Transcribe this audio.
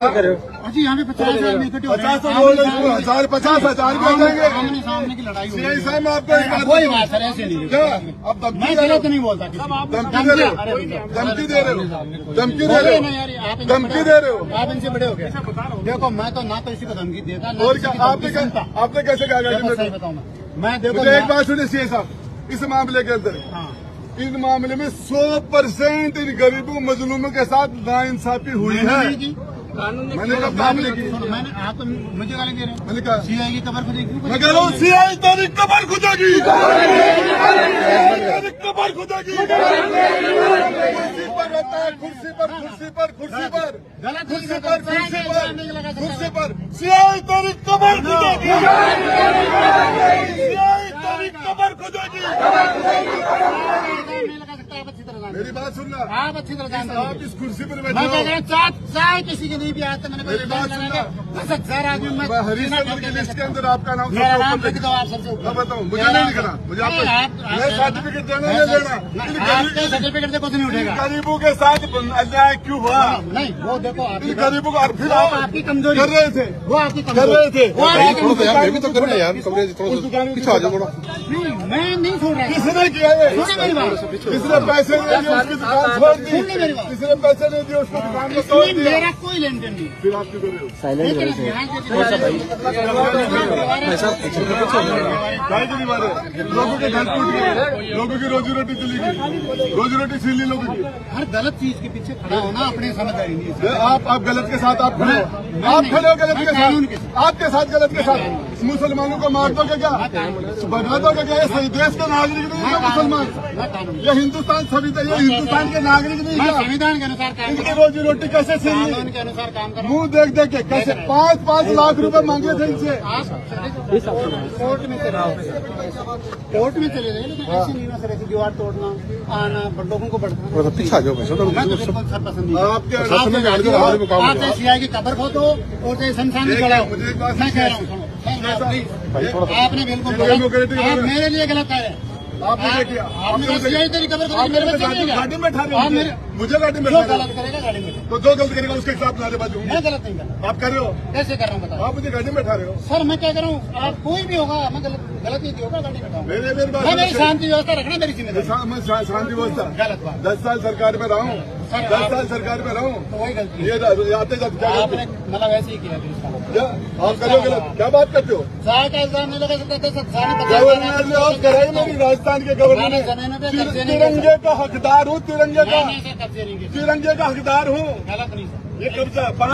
जी यहाँ पे 50,000 में इकट्ठे हो रहे हैं। 50,000 भी हो जाएंगे। सामने सामने की लड़ाई हो रही है। साहब मैं आपको एक बात कोई बात सर ऐसे नहीं क्या अब मैं गलत नहीं बोलता धमकी दे रहे हो, धमकी दे रहे हो, धमकी दे रहे हो, धमकी दे रहे हो। आप इनसे बड़े हो गए। देखो मैं तो ना तो इसी को धमकी देता ना और क्या आपने कैसे कहा? सही बताऊँ मैं देखो मुझे एक बात सुनिए सीए साहब, इस मामले के अंदर इन मामले में 100% इन गरीबों मजलूमों के साथ नाइंसाफी हुई है। मैंने कहा मामले की मैंने आप मुझे गाली दे रहे हैं। मैंने कहा सीआई की कबर खुदेगी। मैं कह रहा हूँ सीआई तेरी कबर खुदेगी, कबर खुदेगी। कुर्सी पर रहता है, कुर्सी पर कुर्सी पर कुर्सी पर कुर्सी पर कुर्सी पर सीआई तेरी कबर खुदेगी, सीआई तेरी कबर खुदेगी। मेरी बात सुनना, आप अच्छी तरह जानते हो। आप इस कुर्सी पर मैं बैठे कह हो। रहा हूँ चाय किसी के नहीं भी आता मैंने मेरी बात सुनना, 10,000 आदमी मैं हरीश नगर की लिस्ट के अंदर आपका नाम मेरा नाम सबसे लिख दो आप सबसे मैं बताऊँ, मुझे नहीं लिखना, मुझे आपको सर्टिफिकेट देना नहीं देना। आपके सर्टिफिकेट से कुछ नहीं उठेगा। गरीबों के साथ अन्याय क्यों हुआ? नहीं वो देखो इन गरीबों को फिर वो आप आपकी कमजोरी कर रहे थे, वो आपकी कर रहे थे। वो आपकी कमजोरी। ये भी तो करना यार, पीछे आ जाओ थोड़ा। नहीं मैं नहीं छोड़ रहा। किसने किया ये? सुनिए मेरी बात। किसने पैसे नहीं दिए उसकी दुकान छोड़ दी? सुनिए मेरी बात। किसने पैसे नहीं दिए उसको दुकान को तोड़ इसमें दिया? मेरा कोई लेन देन नहीं। फिर आप क्यों कर रहे हो? गाय के दीवार है, लोगों के घर टूट गए, लोगों की रोजी रोटी चली गई, रोजी रोटी छीन ली लोगों की। हर गलत चीज के पीछे खड़ा होना अपने समझदारी नहीं है। आप गलत के साथ आप खड़े हो, आप खड़े हो गलत के साथ, आपके साथ गलत के साथ। मुसलमानों को मार दोगे क्या? बना दोगे क्या? ये सही देश के नागरिक नहीं है मुसलमान, ये हिंदुस्तान सभी ये हिंदुस्तान के नागरिक नहीं है। संविधान के अनुसार काम इनकी रोजी रोटी कैसे छीन ली? कानून के अनुसार काम करो। मुंह देख देख के कैसे 5-5 लाख रुपए मांगे थे इनसे। कोर्ट में चले कोर्ट में चले गए लेकिन ऐसी नहीं ना सर, ऐसी दीवार तोड़ना आना लोगों को बढ़ाना पीछे आ जाओ, मैं तो बिल्कुल सर पसंद नहीं। आपके आप चाहे सीआई की कबर खो दो और चाहे शमशान में चढ़ाओ। मैं कह रहा हूँ आपने बिल्कुल आप मेरे लिए गलत कह रहे हैं। आपने किया, आपने सीआई तेरी कबर खो दी, मेरे बच्चे नहीं गए। गाड़ी में ठारे आप मेरे मुझे गाड़ी में जो गलत करेगा गाड़ी में तो जो गलत करेगा उसके खिलाफ नारेबाजी होगी। मैं गलत नहीं कर रहा। आप कर रहे हो, कैसे कर रहा हूँ बताओ? आप मुझे गाड़ी में ठा रहे हो। सर मैं क्या कर रहा हूँ, आप कोई भी होगा मैं गलत नहीं होगा गाड़ी में बैठाऊंगा। मेरी मैं बात मेरी शांति व्यवस्था रखना मेरी जिम्मेदारी। मैं शांति व्यवस्था गलत बात 10 साल सरकार में रहा हूँ, 10 साल सरकार में रहा हूँ। तो वही गलती है। ये आते जाते क्या आपने मतलब ऐसे ही किया आप करो गलत, क्या बात करते हो? चाय का इल्जाम नहीं लगा सकता था। गवर्नर ने आप कराई मेरी राजस्थान के गवर्नर ने। तिरंगे का हकदार हूँ, तिरंगे का कब्जे नहीं किए। तिरंगे का हकदार हूँ। गलत नहीं सर। ये कब्जा